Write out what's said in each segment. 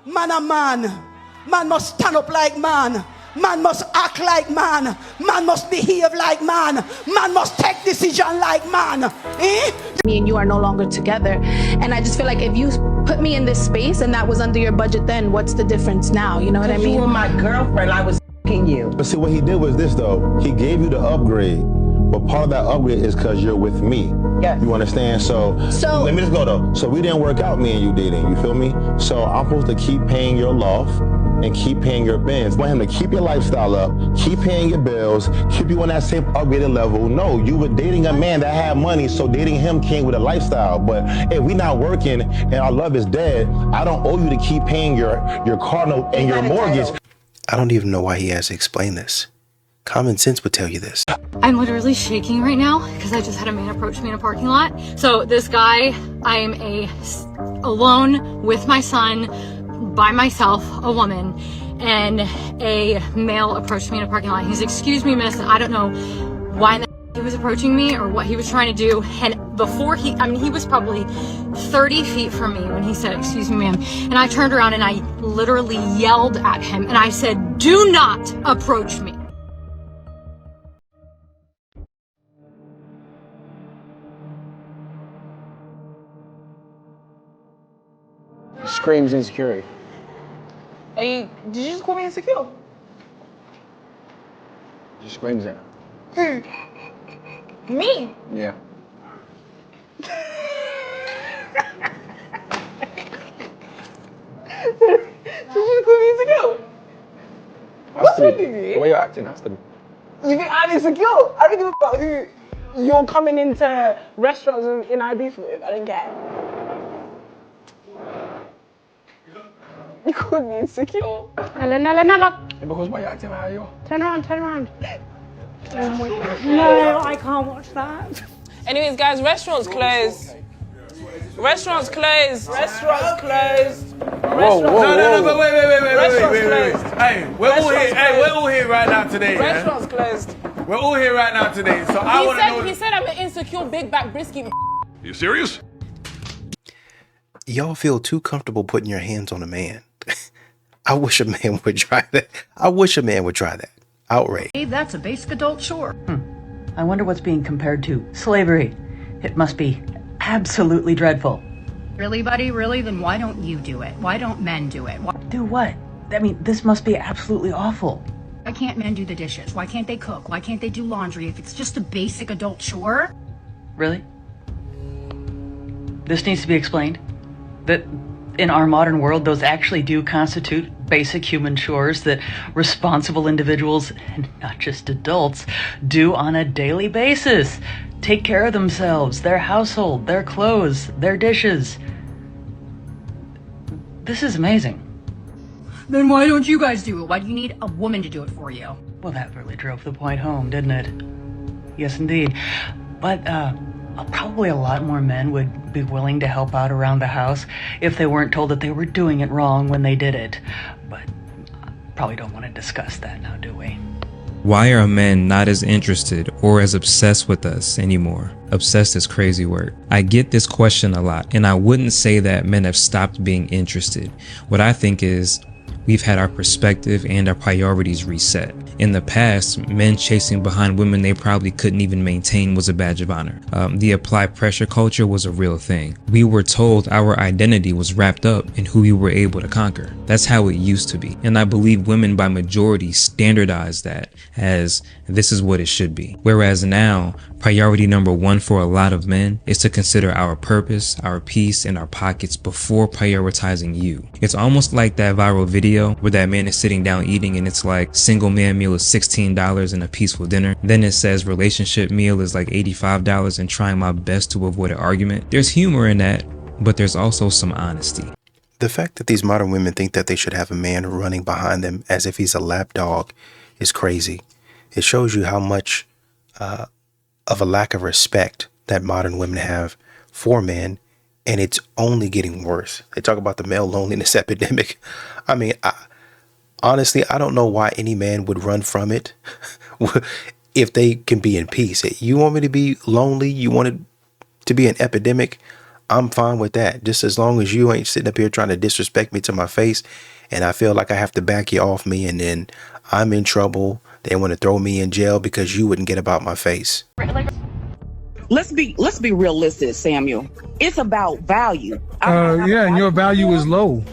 Man a man. Man must stand up like man. Man must act like man. Man must behave like man. Man must take decision like man. Eh? Me and you are no longer together. And I just feel like if you put me in this space and that was under your budget then, what's the difference now? You know what I mean? You were my girlfriend. I was f***ing you. But see, what he did was this, though. He gave you the upgrade. But part of that upgrade is because you're with me. Yes. You understand? So let me just go, though. So we didn't work out, me and you dating. You feel me? So I'm supposed to keep paying your loft and keep paying your bins. I want him to keep your lifestyle up, keep paying your bills, keep you on that same upgraded level. No, you were dating a man that had money, so dating him came with a lifestyle. But if we not working and our love is dead, I don't owe you to keep paying your car note and your mortgage. I don't even know why he has to explain this. Common sense would tell you this. I'm literally shaking right now because I just had a man approach me in a parking lot. So this guy, I'm alone with my son, by myself, a woman, and a male approached me in a parking lot. He's, excuse me, miss, I don't know why he was approaching me or what he was trying to do. And before he was probably 30 feet from me when he said, excuse me, ma'am. And I turned around and I literally yelled at him and I said, do not approach me. Screams insecurity. Hey, did you just call me insecure? Just screams it. Me? Yeah. Did you call me insecure? What's wrong with you? The way you're acting has to be. You think I'm insecure? I don't give a fuck who you're coming into restaurants in Ibiza with. I don't care. You called me insecure. No. Because why you're acting like you are. Turn around. No, I can't watch that. Anyways, guys, restaurants closed. Restaurants closed. Restaurants closed. Whoa. No, wait. Restaurants closed. Hey, we're all here. Hey, we're all here right now today. Restaurants closed. We're all here right now today. So I want to know. He said I'm an insecure big back brisket. You serious? Y'all feel too comfortable putting your hands on a man. I wish a man would try that. Outrage. Hey, that's a basic adult chore. I wonder what's being compared to slavery. It must be absolutely dreadful. Really, buddy? Really? Then why don't you do it? Why don't men do it? Do what? I mean, this must be absolutely awful. Why can't men do the dishes? Why can't they cook? Why can't they do laundry if it's just a basic adult chore? Really? This needs to be explained? That in our modern world, those actually do constitute basic human chores that responsible individuals, and not just adults, do on a daily basis. Take care of themselves, their household, their clothes, their dishes. This is amazing. Then why don't you guys do it? Why do you need a woman to do it for you? Well, that really drove the point home, didn't it? Yes, indeed. But, probably a lot more men would be willing to help out around the house if they weren't told that they were doing it wrong when they did it. But probably don't want to discuss that now, do we? Why are men not as interested or as obsessed with us anymore? Obsessed is crazy word. I get this question a lot, and I wouldn't say that men have stopped being interested. What I think is we've had our perspective and our priorities reset. In the past, men chasing behind women they probably couldn't even maintain was a badge of honor. The applied pressure culture was a real thing. We were told our identity was wrapped up in who we were able to conquer. That's how it used to be. And I believe women by majority standardized that as this is what it should be. Whereas now, priority number one for a lot of men is to consider our purpose, our peace, and our pockets before prioritizing you. It's almost like that viral video where that man is sitting down eating and it's like single man meal is $16 and a peaceful dinner. Then it says relationship meal is like $85 and trying my best to avoid an argument. There's humor in that, but there's also some honesty. The fact that these modern women think that they should have a man running behind them as if he's a lap dog is crazy. It shows you how much of a lack of respect that modern women have for men, and it's only getting worse. They talk about the male loneliness epidemic. I mean, honestly, I don't know why any man would run from it if they can be in peace. You want me to be lonely? You want it to be an epidemic? I'm fine with that. Just as long as you ain't sitting up here trying to disrespect me to my face and I feel like I have to back you off me and then I'm in trouble. They want to throw me in jail because you wouldn't get about my face. Let's be realistic, Samuel. It's about value. Yeah, and your value is low.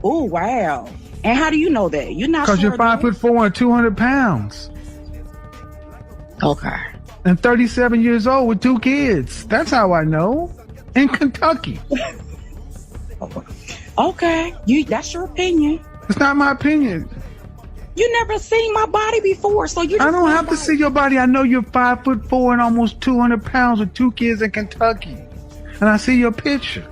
Oh, wow. And how do you know that? You're not because sure you're 5'4" and 200 pounds. Okay. And 37 years old with 2 kids. That's how I know. In Kentucky. Okay. That's your opinion. It's not my opinion. You never seen my body before, so you. I don't have to see your body. I know you're 5'4" and almost 200 pounds with 2 kids in Kentucky, and I see your picture.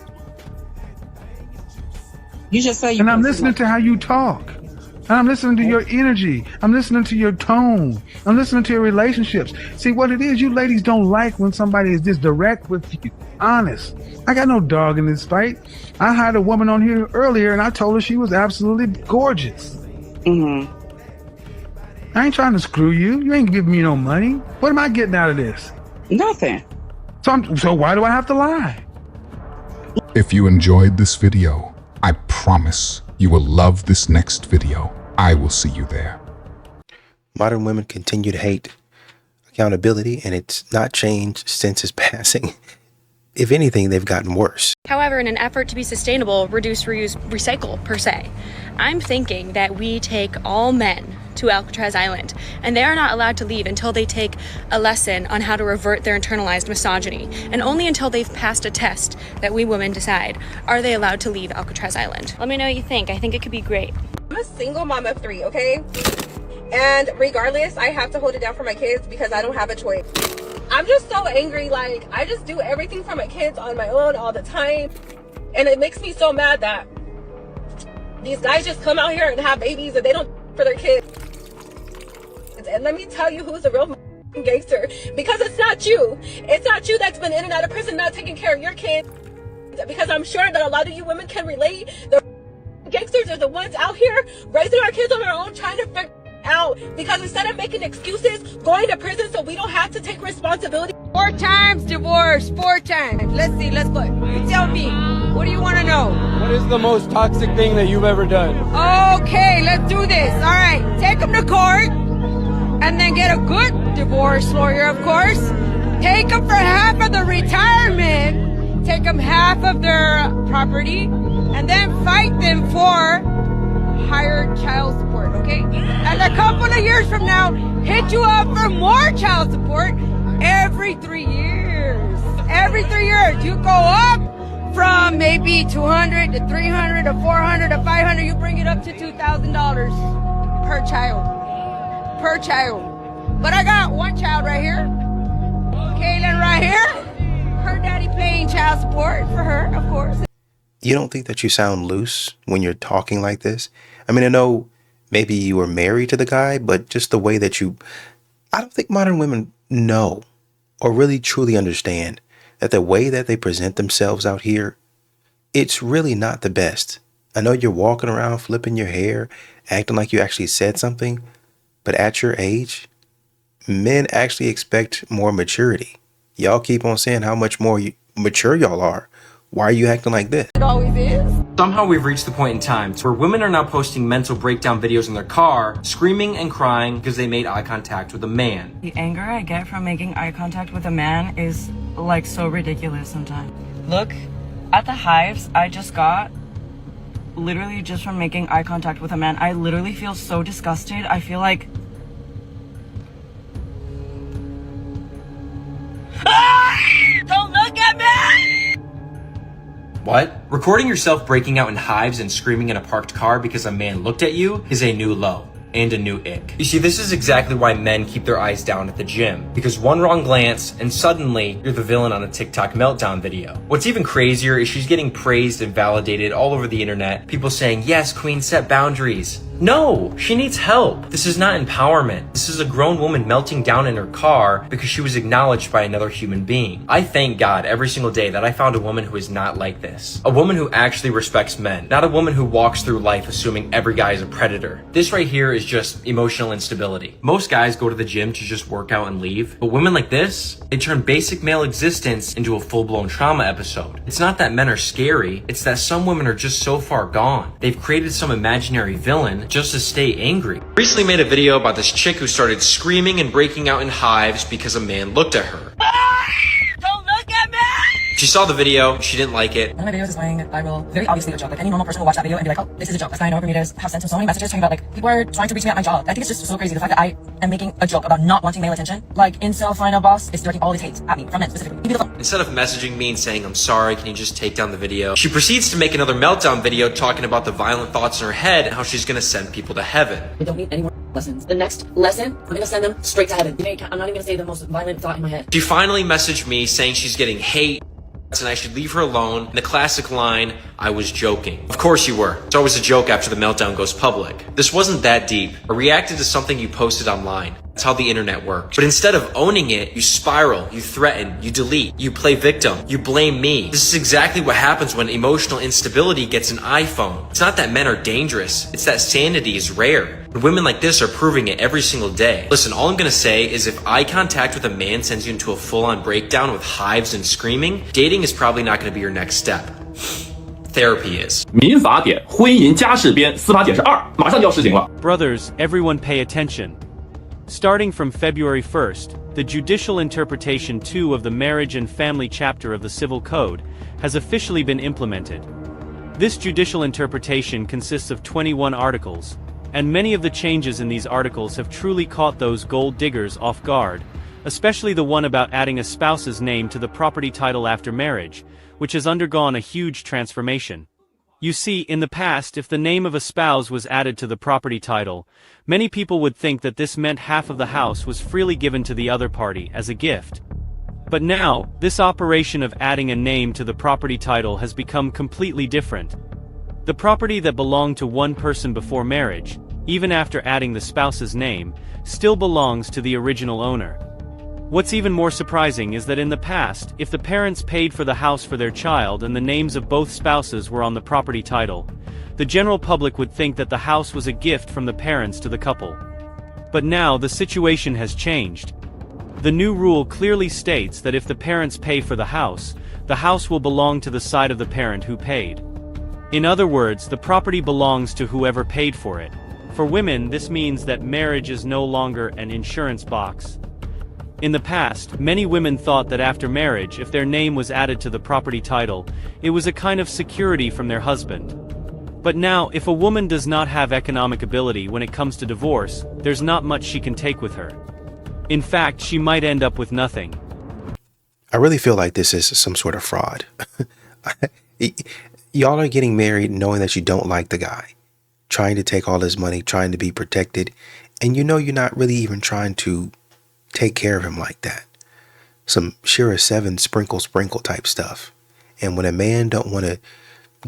You just say. And I'm listening to how you talk. And I'm listening to your energy. I'm listening to your tone. I'm listening to your relationships. See what it is. You ladies don't like when somebody is just direct with you. Honest. I got no dog in this fight. I hired a woman on here earlier, and I told her she was absolutely gorgeous. Mm-hmm. I ain't trying to screw you. You ain't giving me no money. What am I getting out of this? Nothing. So why do I have to lie? If you enjoyed this video, I promise you will love this next video. I will see you there. Modern women continue to hate accountability, and it's not changed since his passing. If anything, they've gotten worse. However, in an effort to be sustainable, reduce, reuse, recycle per se, I'm thinking that we take all men to Alcatraz Island, and they are not allowed to leave until they take a lesson on how to revert their internalized misogyny, and only until they've passed a test that we women decide, are they allowed to leave Alcatraz Island. Let me know what you think. I think it could be great. I'm a single mom of 3, okay? And regardless, I have to hold it down for my kids because I don't have a choice. I'm just so angry, like, I just do everything for my kids on my own all the time, and it makes me so mad that these guys just come out here and have babies and they don't for their kids. And let me tell you who's the real gangster, because it's not you. It's not you that's been in and out of prison not taking care of your kids, because I'm sure that a lot of you women can relate. The gangsters are the ones out here raising our kids on their own, trying to figure out, because instead of making excuses, going to prison so we don't have to take responsibility. 4 times divorce, 4 times. Let's see, let's go. You tell me, what do you want to know? What is the most toxic thing that you've ever done? Okay, let's do this. All right, take them to court and then get a good divorce lawyer, of course. Take them for half of the retirement, take them half of their property, and then fight them for higher child support, okay? And a couple of years from now, hit you up for more child support every 3 years. Every 3 years, you go up from maybe 200 to 300 to 400 to 500. You bring it up to $2,000 per child. Per child. But I got one child right here. Kaylin right here. Her daddy paying child support for her, of course. You don't think that you sound loose when you're talking like this? I mean, I know maybe you were married to the guy, but just the way that I don't think modern women know or really truly understand that the way that they present themselves out here, it's really not the best. I know you're walking around flipping your hair, acting like you actually said something, but at your age, men actually expect more maturity. Y'all keep on saying how much more mature y'all are. Why are you acting like this? It always is. Somehow we've reached the point in time where women are now posting mental breakdown videos in their car, screaming and crying because they made eye contact with a man. The anger I get from making eye contact with a man is like so ridiculous sometimes. Look, at the hives I just got, literally just from making eye contact with a man, I literally feel so disgusted. I feel like... Don't look at me! What? Recording yourself breaking out in hives and screaming in a parked car because a man looked at you is a new low and a new ick. You see, this is exactly why men keep their eyes down at the gym, because one wrong glance and suddenly you're the villain on a TikTok meltdown video. What's even crazier is she's getting praised and validated all over the internet. People saying, yes, queen, set boundaries. No, she needs help. This is not empowerment. This is a grown woman melting down in her car because she was acknowledged by another human being. I thank God every single day that I found a woman who is not like this. A woman who actually respects men, not a woman who walks through life assuming every guy is a predator. This right here is just emotional instability. Most guys go to the gym to just work out and leave, but women like this, they turn basic male existence into a full-blown trauma episode. It's not that men are scary, it's that some women are just so far gone. They've created some imaginary villain just to stay angry. Recently made a video about this chick who started screaming and breaking out in hives because a man looked at her. Don't look at me! She saw the video, she didn't like it. One of my videos is going viral, very obviously a joke. Like any normal person will watch that video and be like, oh, this is a joke. That's why I know for me to have sent him so many messages talking about like, people are trying to reach me at my job. I think it's just so crazy. The fact that I am making a joke about not wanting male attention. Like, incel final boss is directing all his hate at me, from men specifically. Leave me the phone. Instead of messaging me and saying, I'm sorry, can you just take down the video? She proceeds to make another meltdown video talking about the violent thoughts in her head and how she's gonna send people to heaven. We don't need any more lessons. The next lesson, I'm gonna send them straight to heaven. I'm not even gonna say the most violent thought in my head. She finally messaged me saying she's getting hate and I should leave her alone. And the classic line, I was joking. Of course you were. It's always a joke after the meltdown goes public. This wasn't that deep. I reacted to something you posted online. That's how the internet works. But instead of owning it, you spiral, you threaten, you delete, you play victim, you blame me. This is exactly what happens when emotional instability gets an iPhone. It's not that men are dangerous, it's that sanity is rare. And women like this are proving it every single day. Listen, all I'm gonna say is if eye contact with a man sends you into a full-on breakdown with hives and screaming, dating is probably not gonna be your next step. Therapy is. 民法典婚姻家事编司法解释2马上就要施行了。 Brothers, everyone pay attention. Starting from February 1st, the Judicial Interpretation 2 of the Marriage and Family chapter of the Civil Code has officially been implemented. This judicial interpretation consists of 21 articles, and many of the changes in these articles have truly caught those gold diggers off guard, especially the one about adding a spouse's name to the property title after marriage, which has undergone a huge transformation. You see, in the past, if the name of a spouse was added to the property title, many people would think that this meant half of the house was freely given to the other party as a gift. But now, this operation of adding a name to the property title has become completely different. The property that belonged to one person before marriage, even after adding the spouse's name, still belongs to the original owner. What's even more surprising is that in the past, if the parents paid for the house for their child and the names of both spouses were on the property title, the general public would think that the house was a gift from the parents to the couple. But now the situation has changed. The new rule clearly states that if the parents pay for the house will belong to the side of the parent who paid. In other words, the property belongs to whoever paid for it. For women, this means that marriage is no longer an insurance box. In the past, many women thought that after marriage, if their name was added to the property title, it was a kind of security from their husband. But now, if a woman does not have economic ability when it comes to divorce, there's not much she can take with her. In fact, she might end up with nothing. I really feel like this is some sort of fraud. Y'all are getting married knowing that you don't like the guy, trying to take all his money, trying to be protected, and you know you're not really even trying to take care of him like that. Some Shira 7 sprinkle type stuff. And when a man don't want to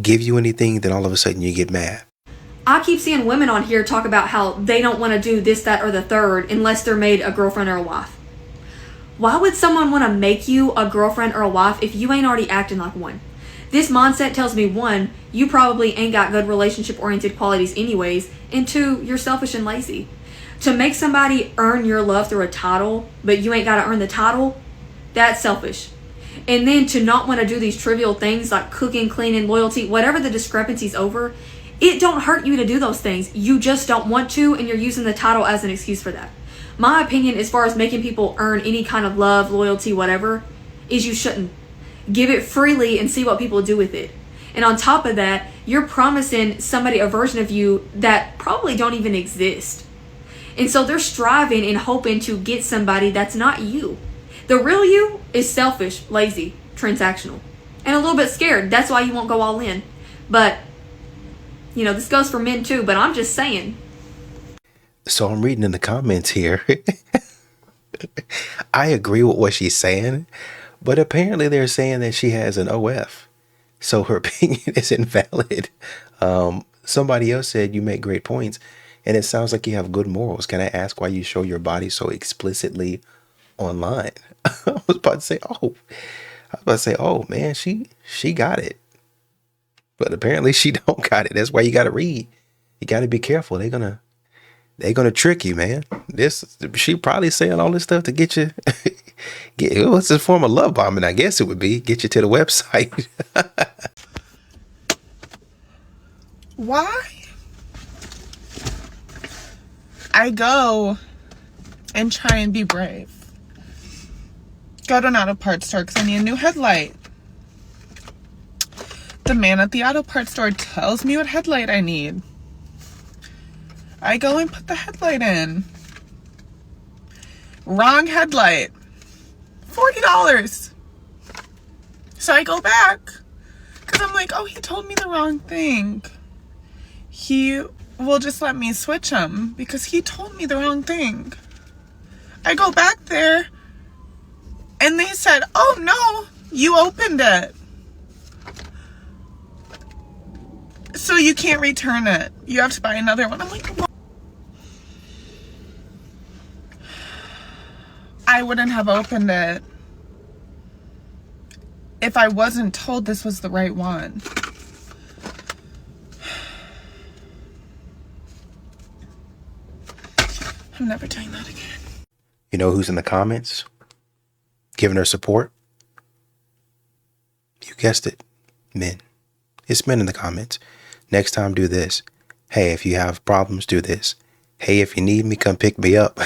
give you anything, then all of a sudden you get mad. I keep seeing women on here talk about how they don't want to do this, that, or the third unless they're made a girlfriend or a wife. Why would someone want to make you a girlfriend or a wife if you ain't already acting like one? This mindset tells me, 1, you probably ain't got good relationship-oriented qualities anyways, and 2, you're selfish and lazy. To make somebody earn your love through a title, but you ain't got to earn the title, that's selfish. And then to not want to do these trivial things like cooking, cleaning, loyalty, whatever the discrepancy's over, it don't hurt you to do those things. You just don't want to, and you're using the title as an excuse for that. My opinion as far as making people earn any kind of love, loyalty, whatever, is you shouldn't. Give it freely and see what people do with it. And on top of that, you're promising somebody a version of you that probably don't even exist. And so they're striving and hoping to get somebody that's not you. The real you is selfish, lazy, transactional, and a little bit scared. That's why you won't go all in. But, you know, this goes for men too, but I'm just saying. So I'm reading in the comments here. I agree with what she's saying, but apparently they're saying that she has an OF. So her opinion is invalid. Somebody else said, you make great points. And it sounds like you have good morals. Can I ask why you show your body so explicitly online? I was about to say, oh man, she got it. But apparently she don't got it. That's why you gotta read. You gotta be careful. They're gonna trick you, man. She probably saying all this stuff to get you what's this form of love bombing, I guess it would be. Get you to the website. Why? I go and try and be brave. Go to an auto parts store because I need a new headlight. The man at the auto parts store tells me what headlight I need. I go and put the headlight in. Wrong headlight. $40. So I go back because I'm like, oh, he told me the wrong thing. He will just let me switch them because he told me the wrong thing. I go back there and they said, oh no, you opened it. So you can't return it. You have to buy another one. I'm like, what? I wouldn't have opened it if I wasn't told this was the right one. I'm never doing that again. You know who's in the comments giving her support? You guessed it. Men. It's men in the comments. Next time, do this. Hey, if you have problems, do this. Hey, if you need me, come pick me up.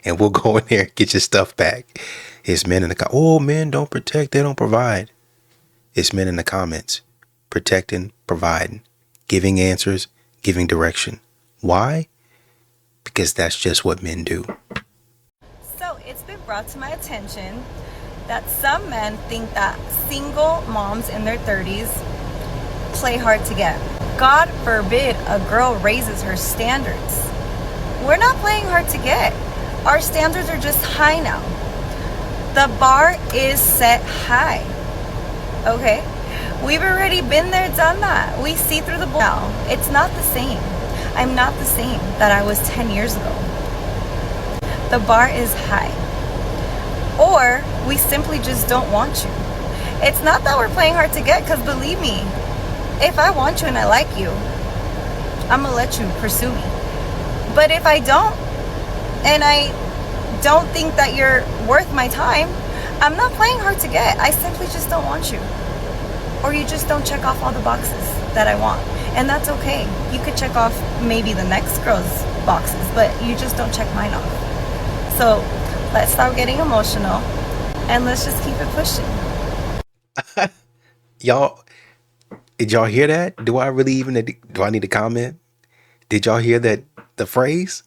And we'll go in there and get your stuff back. It's men in the comments. Oh, men don't protect, they don't provide. It's men in the comments. Protecting, providing, giving answers, giving direction. Why? Because that's just what men do. So it's been brought to my attention that some men think that single moms in their 30s play hard to get. God forbid a girl raises her standards. We're not playing hard to get. Our standards are just high now. The bar is set high. Okay? We've already been there, done that. We see through the bull now. It's not the same. I'm not the same that I was 10 years ago. The bar is high. Or we simply just don't want you. It's not that we're playing hard to get, because believe me, if I want you and I like you, I'm gonna let you pursue me. But if I don't, and I don't think that you're worth my time, I'm not playing hard to get. I simply just don't want you. Or you just don't check off all the boxes that I want. And that's okay. You could check off maybe the next girl's boxes, but you just don't check mine off. So let's stop getting emotional and let's just keep it pushing. Y'all, did y'all hear that? Do I need to comment? Did y'all hear that, the phrase?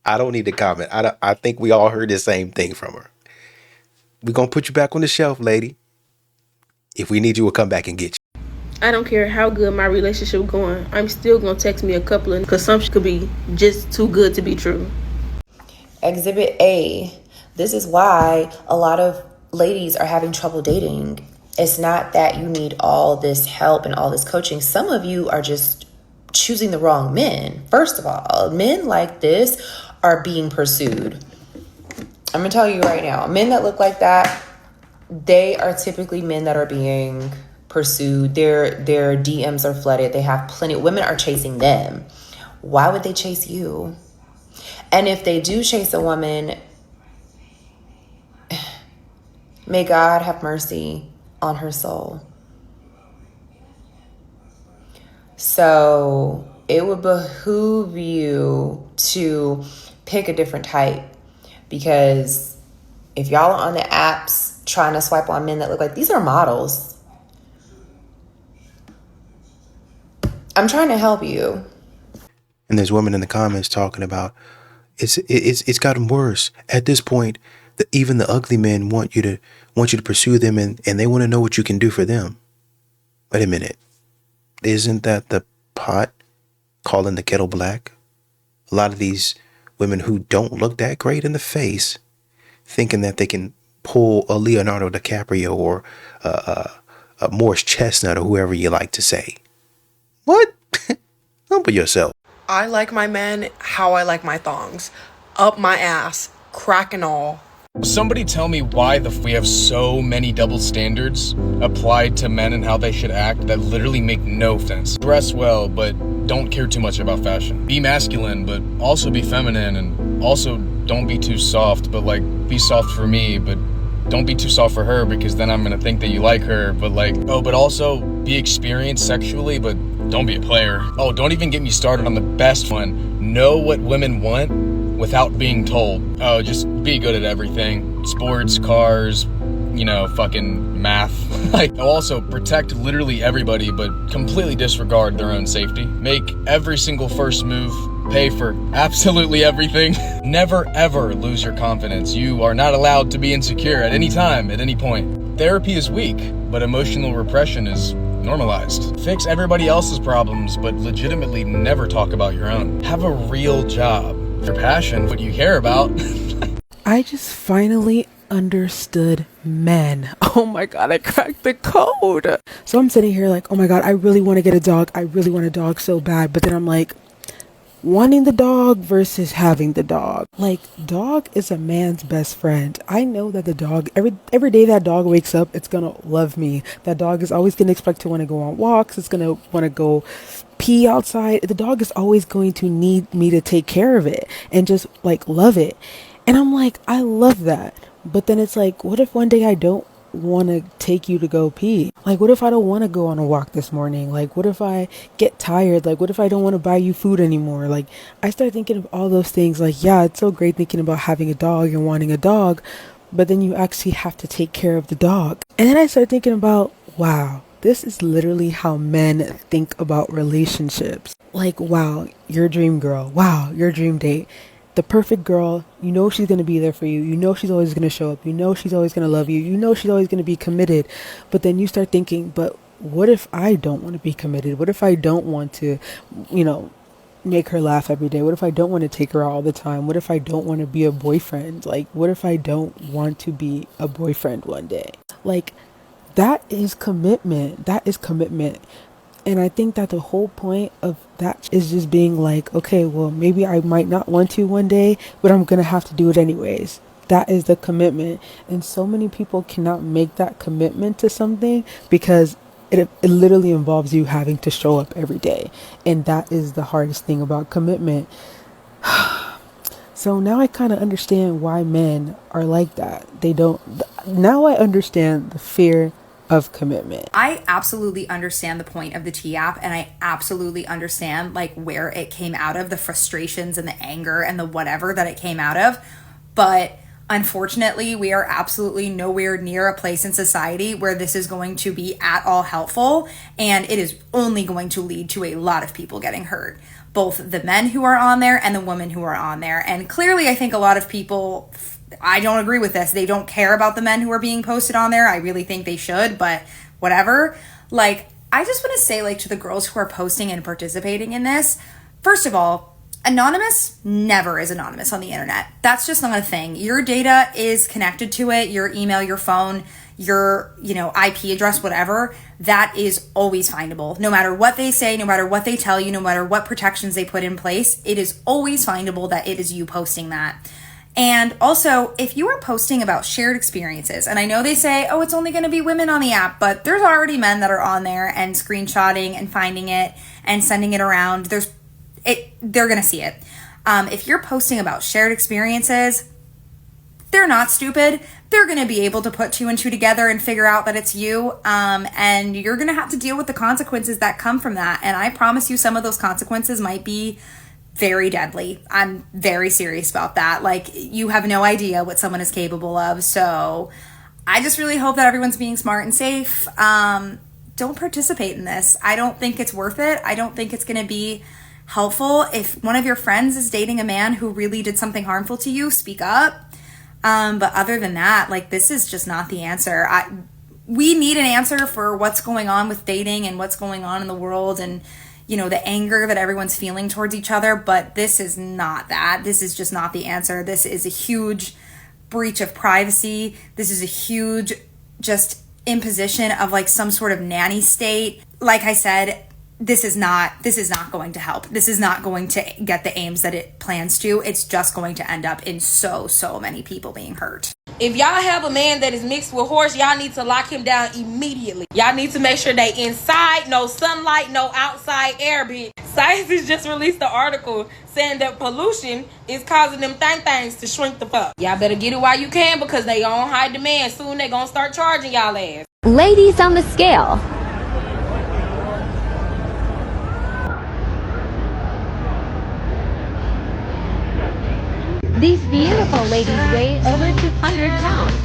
I don't need to comment. I think we all heard the same thing from her. We're going to put you back on the shelf, lady. If we need you, we'll come back and get you. I don't care how good my relationship going. I'm still going to text me a couple of, because some could be just too good to be true. Exhibit A. This is why a lot of ladies are having trouble dating. It's not that you need all this help and all this coaching. Some of you are just choosing the wrong men. First of all, men like this are being pursued. I'm going to tell you right now, men that look like that, they are typically men that are being pursued. Their DMs are flooded. They have plenty. Women are chasing them. Why would they chase you? And if they do chase a woman, may God have mercy on her soul. So it would behoove you to pick a different type, because if y'all are on the apps trying to swipe on men that look like, these are models. I'm trying to help you. And there's women in the comments talking about it's gotten worse. At this point, even the ugly men want you to pursue them, and they want to know what you can do for them. Wait a minute. Isn't that the pot calling the kettle black? A lot of these women who don't look that great in the face, thinking that they can pull a Leonardo DiCaprio or a Morris Chestnut or whoever you like to say. What? Humble yourself. I like my men how I like my thongs. Up my ass, crack and all. Somebody tell me why we have so many double standards applied to men and how they should act that literally make no sense. Dress well, but don't care too much about fashion. Be masculine, but also be feminine, and also don't be too soft, but like be soft for me, but don't be too soft for her because then I'm gonna think that you like her, but like, oh, but also be experienced sexually, but don't be a player. Oh, don't even get me started on the best one. Know what women want without being told. Oh, just be good at everything. Sports, cars, you know, fucking math. Like, also protect literally everybody, but completely disregard their own safety. Make every single first move, pay for absolutely everything. Never ever lose your confidence. You are not allowed to be insecure at any time, at any point. Therapy is weak, but emotional repression is normalized. Fix everybody else's problems, but legitimately never talk about your own. Have a real job. Your passion, what you care about. I just finally understood men. Oh my god, I cracked the code. So I'm sitting here like, oh my god, I really want to get a dog. I really want a dog so bad. But then I'm like, wanting the dog versus having the dog. Like, dog is a man's best friend. I know that the dog, every day that dog wakes up, it's gonna love me. That dog is always gonna expect to want to go on walks. It's gonna want to go pee outside. The dog is always going to need me to take care of it and just like love it. And I'm like, I love that. But then it's like, what if one day I don't want to take you to go pee? Like, what if I don't want to go on a walk this morning? Like, what if I get tired? Like, what if I don't want to buy you food anymore? Like, I start thinking of all those things. Like, yeah, it's so great thinking about having a dog and wanting a dog, but then you actually have to take care of the dog. And then I start thinking about, wow, this is literally how men think about relationships. Like, wow, your dream girl. Wow, your dream date. The perfect girl, you know she's going to be there for you. You know she's always going to show up. You know she's always going to love you. You know she's always going to be committed. But then you start thinking, but what if I don't want to be committed? What if I don't want to, you know, make her laugh every day? What if I don't want to take her out all the time? What if I don't want to be a boyfriend? Like, what if I don't want to be a boyfriend one day? Like, that is commitment. That is commitment. And I think that the whole point of that is just being like, okay, well, maybe I might not want to one day, but I'm going to have to do it anyways. That is the commitment. And so many people cannot make that commitment to something because it literally involves you having to show up every day. And that is the hardest thing about commitment. So now I kind of understand why men are like that. Now I understand the fear of commitment. I absolutely understand the point of the T app, and I absolutely understand like where it came out of, the frustrations and the anger and the whatever that it came out of. But unfortunately, we are absolutely nowhere near a place in society where this is going to be at all helpful, and it is only going to lead to a lot of people getting hurt. Both the men who are on there and the women who are on there. And clearly, I think a lot of people, I don't agree with this. They don't care about the men who are being posted on there. I really think they should, but whatever. Like, I just want to say, like, to the girls who are posting and participating in this, first of all, anonymous never is anonymous on the internet. That's just not a thing. Your data is connected to it, your email, your phone, your, IP address, whatever. That is always findable. No matter what they say, no matter what they tell you, no matter what protections they put in place, it is always findable that it is you posting that. And also, if you are posting about shared experiences, and I know they say, oh, it's only going to be women on the app, but there's already men that are on there and screenshotting and finding it and sending it around. They're going to see it. If you're posting about shared experiences, they're not stupid. They're going to be able to put two and two together and figure out that it's you. And you're going to have to deal with the consequences that come from that. And I promise you, some of those consequences might be very deadly. I'm very serious about that. Like, you have no idea what someone is capable of. So I just really hope that everyone's being smart and safe. Don't participate in this. I don't think it's worth it. I don't think it's going to be helpful. If one of your friends is dating a man who really did something harmful to you, speak up. But other than that, like, this is just not the answer. We need an answer for what's going on with dating and what's going on in the world and, the anger that everyone's feeling towards each other. But this is not that. This is just not the answer. This is a huge breach of privacy. This is a huge just imposition of like some sort of nanny state. Like I said, this is not going to help. This is not going to get the aims that it plans to. It's just going to end up in so many people being hurt. If y'all have a man that is mixed with horse, y'all need to lock him down immediately. Y'all need to make sure they inside, no sunlight, no outside air, bitch. Science has just released an article saying that pollution is causing them things to shrink the fuck. Y'all better get it while you can because they on high demand. Soon they gonna start charging y'all ass. Ladies on the scale. These beautiful ladies weigh over 200 pounds.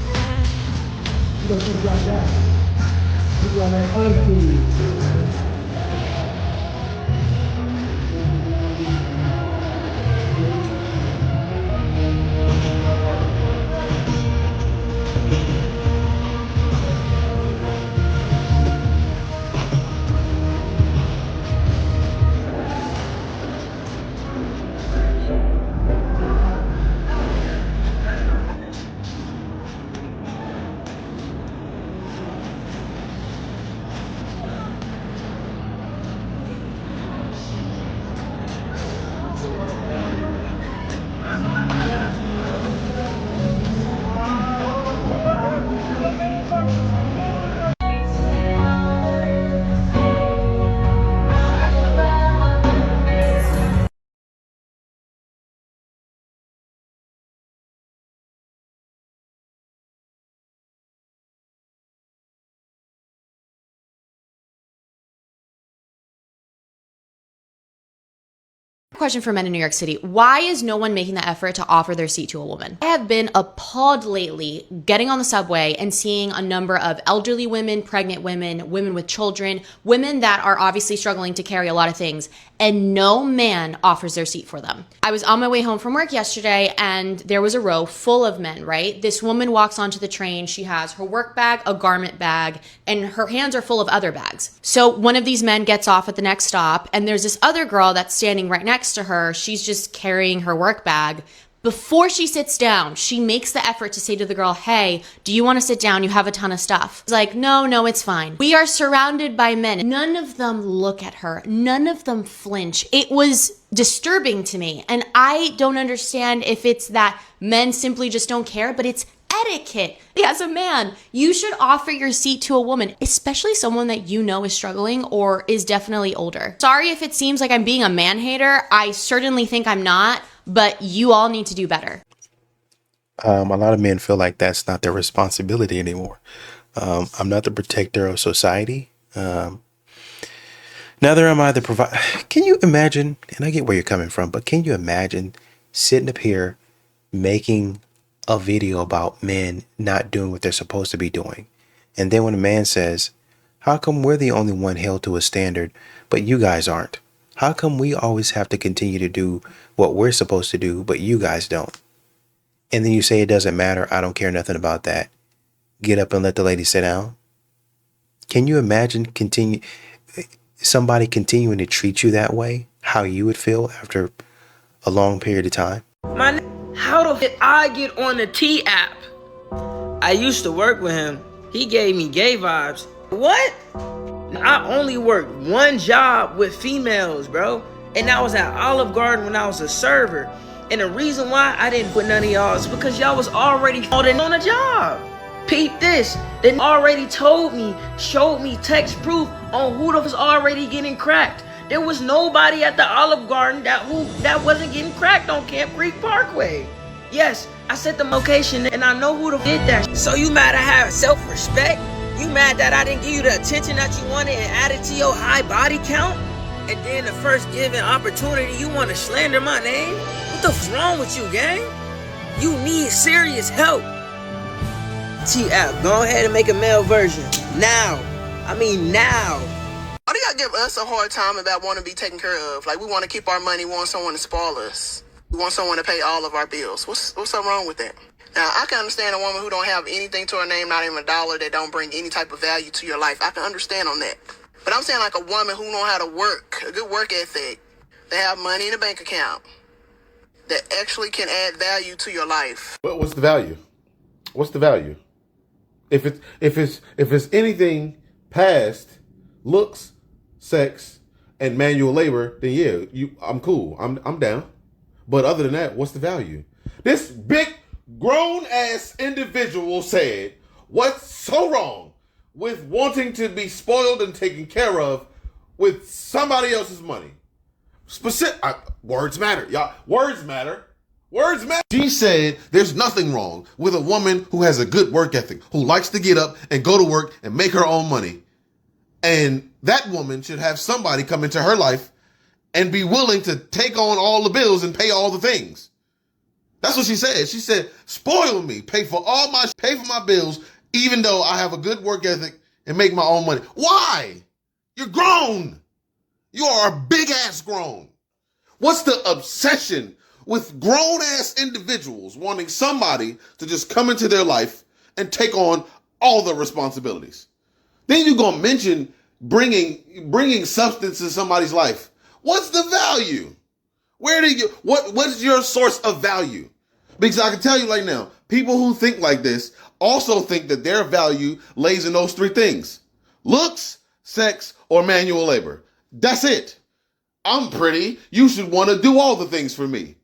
Question for men in New York City. Why is no one making the effort to offer their seat to a woman? I have been appalled lately getting on the subway and seeing a number of elderly women, pregnant women, women with children, women that are obviously struggling to carry a lot of things, and no man offers their seat for them. I was on my way home from work yesterday and there was a row full of men, right? This woman walks onto the train. She has her work bag, a garment bag, and her hands are full of other bags. So one of these men gets off at the next stop and there's this other girl that's standing right next to her. She's just carrying her work bag. Before she sits down, she makes the effort to say to the girl, hey, do you want to sit down? You have a ton of stuff. It's like, no, it's fine. We are surrounded by men. None of them look at her. None of them flinch. It was disturbing to me. And I don't understand if it's that men simply just don't care, but it's etiquette. As a man, you should offer your seat to a woman, especially someone that you know is struggling or is definitely older. Sorry if it seems like I'm being a man hater. I certainly think I'm not, but you all need to do better. A lot of men feel like that's not their responsibility anymore. I'm not the protector of society. Neither am I the provider. Can you imagine, and I get where you're coming from, but can you imagine sitting up here making a video about men not doing what they're supposed to be doing? And then when a man says, how come we're the only one held to a standard, but you guys aren't? How come we always have to continue to do what we're supposed to do, but you guys don't? And then you say it doesn't matter. I don't care nothing about that. Get up and let the lady sit down. Can you imagine somebody continuing to treat you that way? How you would feel after a long period of time? How the did I get on the T app? I used to work with him. He gave me gay vibes. What? I only worked one job with females, bro. And that was at Olive Garden when I was a server. And the reason why I didn't put none of y'all is because y'all was already on a job. Peep this. They already told me, showed me text proof on who was already getting cracked. There was nobody at the Olive Garden that wasn't getting cracked on Camp Creek Parkway. Yes, I set the location and I know who did that. So you mad I have self-respect? You mad that I didn't give you the attention that you wanted and added to your high body count? And then the first given opportunity, you want to slander my name? What the f*** wrong with you, gang? You need serious help. T-App, go ahead and make a male version. Now. I mean now. Why do y'all give us a hard time about wanting to be taken care of? Like, we want to keep our money, we want someone to spoil us. We want someone to pay all of our bills. What's so wrong with that? Now, I can understand a woman who don't have anything to her name, not even a dollar, that don't bring any type of value to your life. I can understand on that. But I'm saying like a woman who know how to work, a good work ethic, they have money in a bank account, that actually can add value to your life. What's the value? What's the value? If it's anything past looks, sex, and manual labor, then yeah, I'm cool. I'm down. But other than that, what's the value? This big grown ass individual said, what's so wrong with wanting to be spoiled and taken care of with somebody else's money? Words matter, y'all. Words matter. Words matter. She said there's nothing wrong with a woman who has a good work ethic, who likes to get up and go to work and make her own money. And that woman should have somebody come into her life and be willing to take on all the bills and pay all the things. That's what she said. She said, spoil me, pay for my bills, even though I have a good work ethic and make my own money. Why? You're grown. You are a big ass grown. What's the obsession with grown ass individuals wanting somebody to just come into their life and take on all the responsibilities? Then you're going to mention bringing substance in somebody's life. What's the value? What is your source of value? Because I can tell you right now, people who think like this also think that their value lays in those three things: looks, sex, or manual labor. That's it. I'm pretty. You should want to do all the things for me.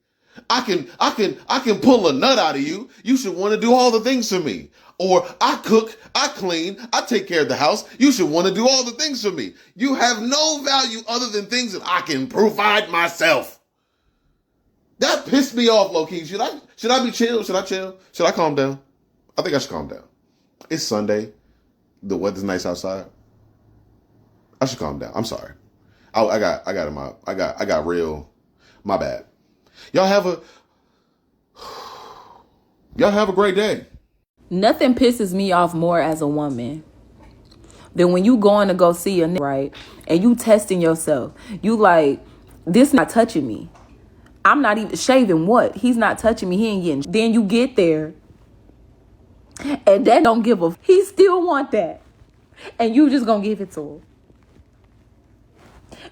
I can pull a nut out of you. You should want to do all the things for me. Or I cook, I clean, I take care of the house. You should want to do all the things for me. You have no value other than things that I can provide myself. That pissed me off, low-key. Should I be chill? Should I chill? Should I calm down? I think I should calm down. It's Sunday. The weather's nice outside. I should calm down. I'm sorry. I got real. My bad. Y'all have a great day. Nothing pisses me off more as a woman than when you going to go see a nigga, right? And you testing yourself. You like, this not touching me. I'm not even shaving what? He's not touching me. He ain't getting. Then you get there and that don't give a. He still want that. And you just gonna give it to him.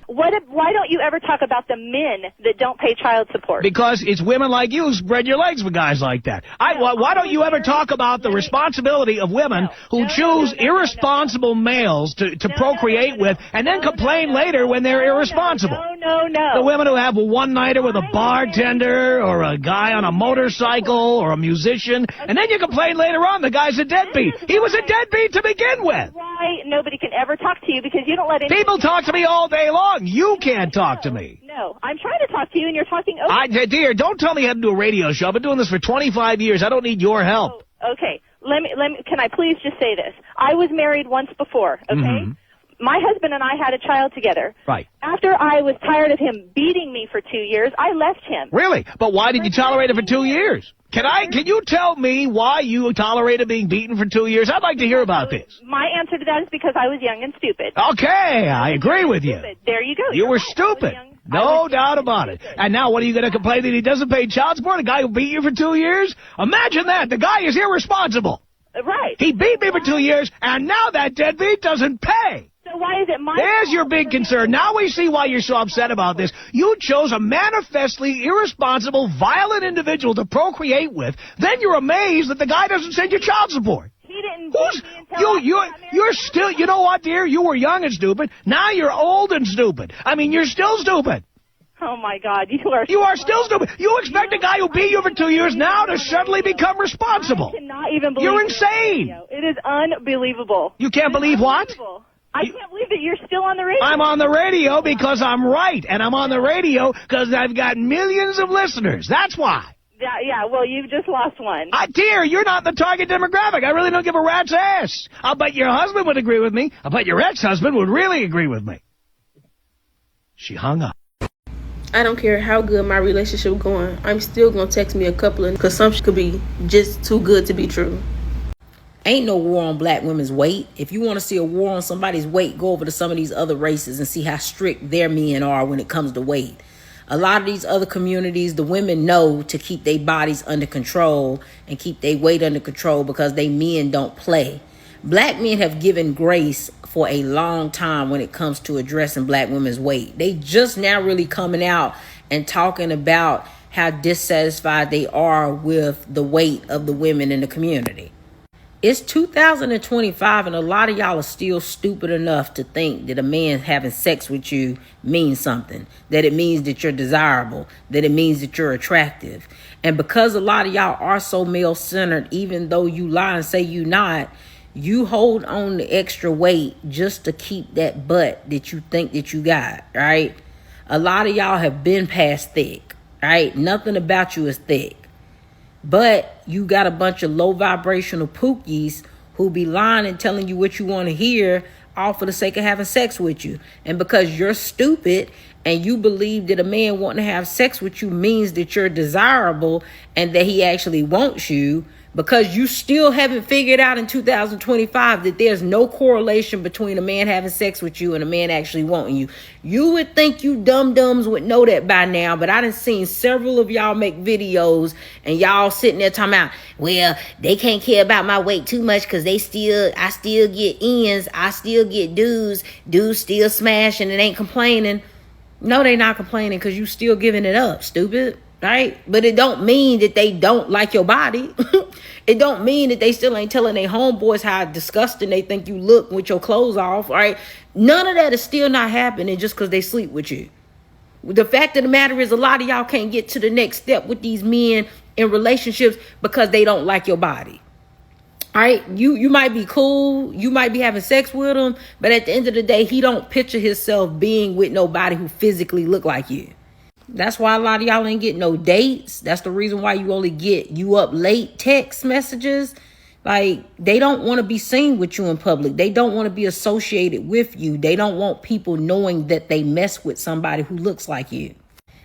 Why don't you ever talk about the men that don't pay child support? Because it's women like you who spread your legs with guys like that. Why don't you ever talk about the responsibility of women who choose irresponsible males to procreate with and then complain later when they're irresponsible? No. The women who have a one-nighter with a bartender or a guy on a motorcycle or a musician, and then you complain later on the guy's a deadbeat. He was a deadbeat to begin with. Why nobody can ever talk to you because you don't let anybody... People talk to me all day long. You can't talk to me. No, I'm trying to talk to you and you're talking over. Dear, don't tell me how to do a radio show. I've been doing this for 25 years. I don't need your help. Oh, okay. Let me, can I please just say this? I was married once before, okay? Mm-hmm. My husband and I had a child together. Right. After I was tired of him beating me for 2 years, I left him. Really? But why did you tolerate it for 2 years? Can you tell me why you tolerated being beaten for 2 years? I'd like to hear about this. My answer to that is because I was young and stupid. Okay, I agree with you. There you go. You were stupid. No doubt about it. And now what are you going to complain that he doesn't pay child support? A guy who beat you for 2 years? Imagine that. The guy is irresponsible. Right. He beat me for 2 years, and now that deadbeat doesn't pay. So why is it my There's fault your big concern. Now we see why you're so upset about this. You chose a manifestly irresponsible, violent individual to procreate with. Then you're amazed that the guy doesn't send you child support. He didn't beat me until you're still, you know what, dear? You were young and stupid. Now you're old and stupid. I mean, you're still stupid. Oh, my God. You are still stupid. You expect a guy who beat you for 2 years now to suddenly become responsible. I cannot even believe You're insane. It is unbelievable. You can't believe what? I can't believe that you're still on the radio. I'm on the radio because I'm right, and I'm on the radio because I've got millions of listeners. That's why. Yeah, well, you've just lost one. Dear, you're not the target demographic. I really don't give a rat's ass. I'll bet your husband would agree with me. I'll bet your ex-husband would really agree with me. She hung up. I don't care how good my relationship going. I'm still going to text me a couple of, because some could be just too good to be true. Ain't no war on black women's weight. If you want to see a war on somebody's weight, go over to some of these other races and see how strict their men are when it comes to weight. A lot of these other communities, the women know to keep their bodies under control and keep their weight under control because they men don't play. Black men have given grace for a long time when it comes to addressing black women's weight. They just now really coming out and talking about how dissatisfied they are with the weight of the women in the community. It's 2025 and a lot of y'all are still stupid enough to think that a man having sex with you means something, that it means that you're desirable, that it means that you're attractive. And because a lot of y'all are so male-centered, even though you lie and say you not, you hold on to extra weight just to keep that butt that you think that you got, right? A lot of y'all have been past thick, right? Nothing about you is thick. But you got a bunch of low vibrational pookies who be lying and telling you what you want to hear all for the sake of having sex with you. And because you're stupid and you believe that a man wanting to have sex with you means that you're desirable and that he actually wants you, because you still haven't figured out in 2025 that there's no correlation between a man having sex with you and a man actually wanting you. You would think you dum-dums would know that by now, but I done seen several of y'all make videos and y'all sitting there talking about, well, they can't care about my weight too much because I still get ends, I still get dudes still smashing and ain't complaining. No, they not complaining because you still giving it up, stupid. Right? But it don't mean that they don't like your body. It don't mean that they still ain't telling their homeboys how disgusting they think you look with your clothes off, right? None of that is still not happening just because they sleep with you. The fact of the matter is a lot of y'all can't get to the next step with these men in relationships because they don't like your body. All right, you might be cool, you might be having sex with him, but at the end of the day, he don't picture himself being with nobody who physically look like you. That's why a lot of y'all ain't getting no dates. That's the reason why you only get you up late text messages. Like, they don't want to be seen with you in public. They don't want to be associated with you. They don't want people knowing that they mess with somebody who looks like you.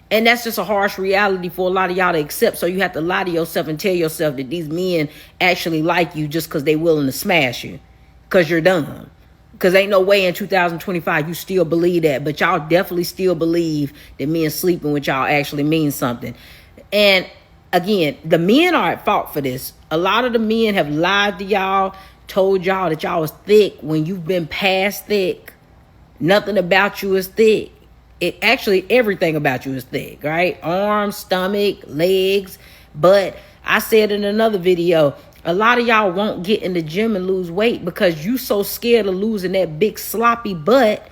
And that's just a harsh reality for a lot of y'all to accept. So you have to lie to yourself and tell yourself that these men actually like you just because they willing to smash you. Because you're dumb. Because ain't no way in 2025 you still believe that. But y'all definitely still believe that men sleeping with y'all actually means something. And again, the men are at fault for this. A lot of the men have lied to y'all, told y'all that y'all was thick when you've been past thick. Nothing about you is thick. It actually, everything about you is thick, right? Arms, stomach, legs. But I said in another video, a lot of y'all won't get in the gym and lose weight because you so scared of losing that big sloppy butt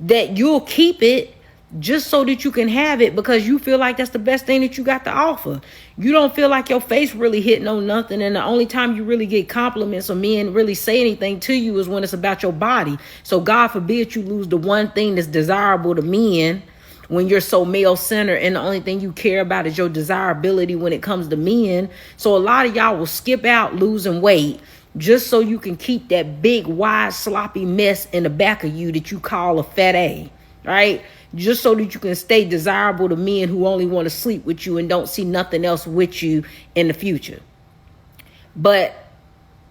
that you'll keep it just so that you can have it because you feel like that's the best thing that you got to offer. You don't feel like your face really hitting on nothing, and the only time you really get compliments or men really say anything to you is when it's about your body. So God forbid you lose the one thing that's desirable to men when you're so male-centered and the only thing you care about is your desirability when it comes to men. So a lot of y'all will skip out losing weight just so you can keep that big, wide, sloppy mess in the back of you that you call a fat A, right? Just so that you can stay desirable to men who only want to sleep with you and don't see nothing else with you in the future. But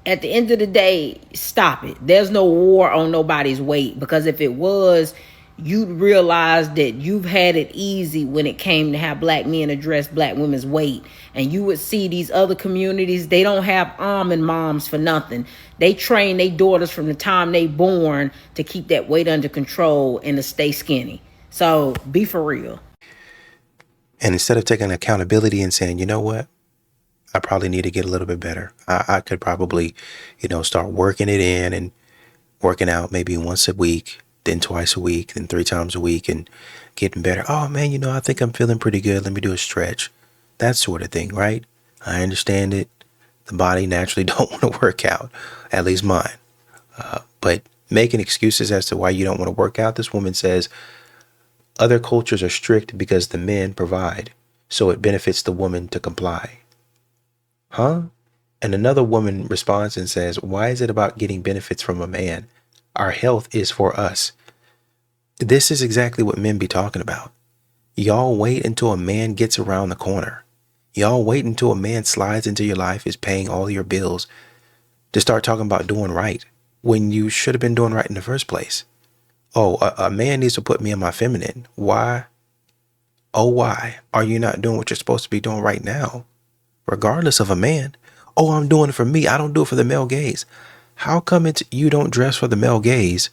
at the end of the day, stop it. There's no war on nobody's weight, because if it was, you'd realize that you've had it easy when it came to how black men address black women's weight. And you would see these other communities, they don't have almond moms for nothing. They train their daughters from the time they born to keep that weight under control and to stay skinny. So be for real. And instead of taking accountability and saying, you know what, I probably need to get a little bit better. I could probably, start working it in and working out maybe once a week, then twice a week, then 3 times a week, and getting better. Oh man, I think I'm feeling pretty good. Let me do a stretch. That sort of thing, right? I understand it. The body naturally don't want to work out, at least mine. But making excuses as to why you don't want to work out, this woman says other cultures are strict because the men provide, so it benefits the woman to comply. Huh? And another woman responds and says, why is it about getting benefits from a man? Our health is for us. This is exactly what men be talking about. Y'all wait until a man gets around the corner. Y'all wait until a man slides into your life, is paying all your bills, to start talking about doing right when you should have been doing right in the first place. Oh, a man needs to put me in my feminine. Why? Oh, why are you not doing what you're supposed to be doing right now? Regardless of a man. Oh, I'm doing it for me. I don't do it for the male gaze. How come you don't dress for the male gaze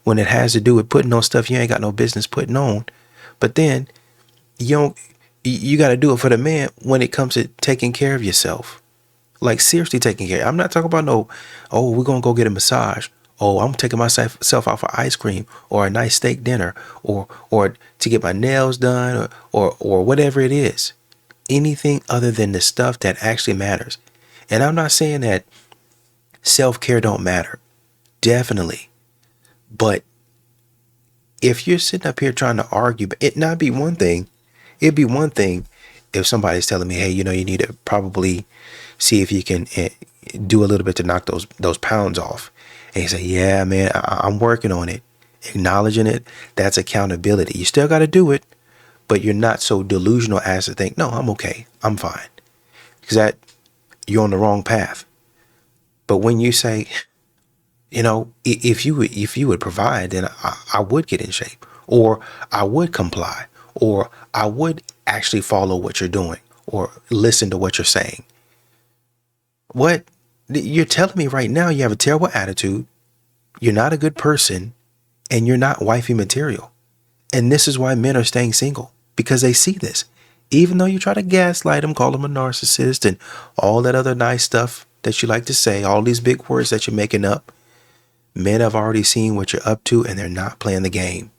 when it has to do with putting on stuff you ain't got no business putting on? But then you got to do it for the man when it comes to taking care of yourself. Like seriously taking care. I'm not talking about no, oh, we're going to go get a massage. Oh, I'm taking myself out for ice cream or a nice steak dinner or to get my nails done or whatever it is. Anything other than the stuff that actually matters. And I'm not saying that self-care don't matter. Definitely. But if you're sitting up here trying to argue, it'd not be one thing. It'd be one thing if somebody's telling me, hey, you need to probably see if you can do a little bit to knock those pounds off. And you say, yeah, man, I'm working on it. Acknowledging it, that's accountability. You still got to do it, but you're not so delusional as to think, no, I'm okay. I'm fine. Because you're on the wrong path. But when you say, if you would provide, then I would get in shape, or I would comply, or I would actually follow what you're doing or listen to what you're saying. What? You're telling me right now you have a terrible attitude, you're not a good person, and you're not wifey material. And this is why men are staying single, because they see this. Even though you try to gaslight them, call them a narcissist, and all that other nice stuff that you like to say, all these big words that you're making up, men have already seen what you're up to, and they're not playing the game.